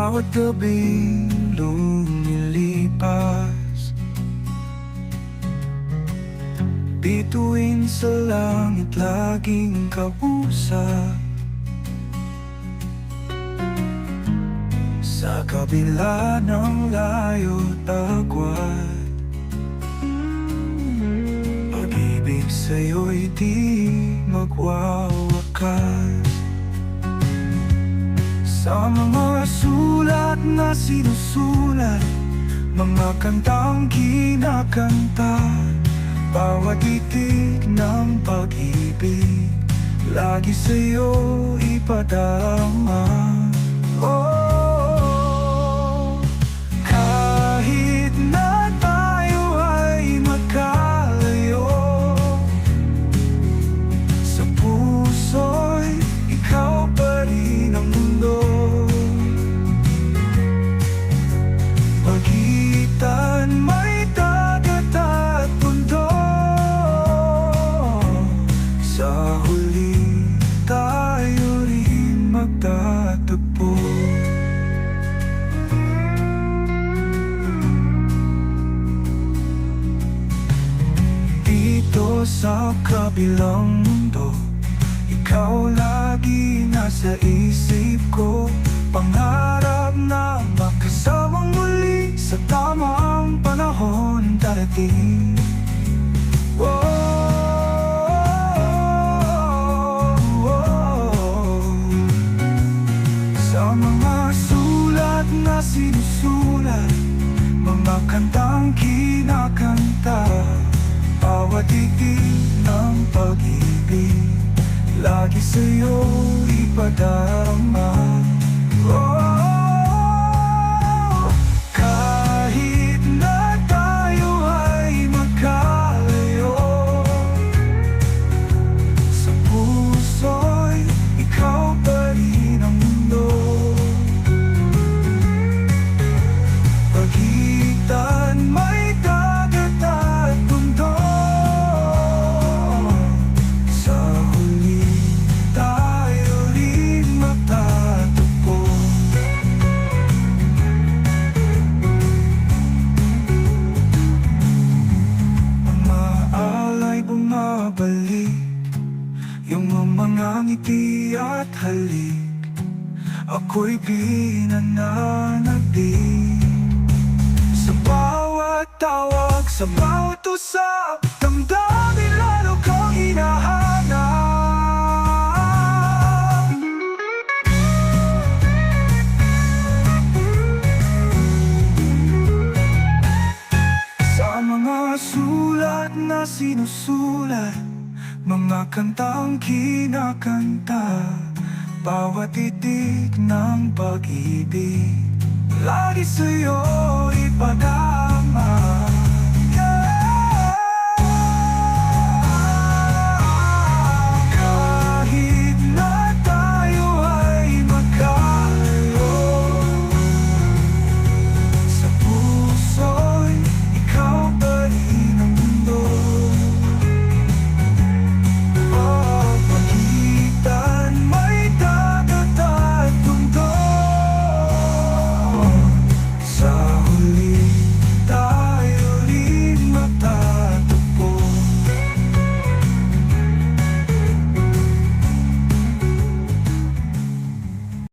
bawat gabing lumilipas, bituin sa langit laging kausap. Sa kabila ng layo't agwat, pag-ibig sa'yo'y di magwawakas. Sa mga sulat na sinusulat, mga kantang kinakanta, bawat titik ng pag-ibig lagi sa'yo ipadama. Oh, kahit na tayo ay magkalayo, sa puso'y ikaw pa rin ang mundo. Pagitan may dagat at bundok, sa huli tayo rin magtatagpo. Dito sa kabilang mundo, ikaw lagi nasa isip ko. Pangarap na magkasamang muli sa tamang panahon darating. Sa mga sulat na sinusulat, mga kantang kinakanta, bawat titik ng pag-ibig lagi sa'yo ipadarama. Oh, kahit na tayo ay magkalayo, sa puso'y ikaw pa rin ang mundo. Pagitan may dagat at bundok, sa huli tayo rin magtatagpo. Ang maalay bumabalik, yung mga ngiti at halik, ako'y pinananalig. Sa bawat tawag, sa bawat usap, damdamin lalo kang hinahanap. Sa mga sulat na sinusulat, mga kantang kinakanta, bawat titik ng pag-ibig lagi sa'yo ipadama.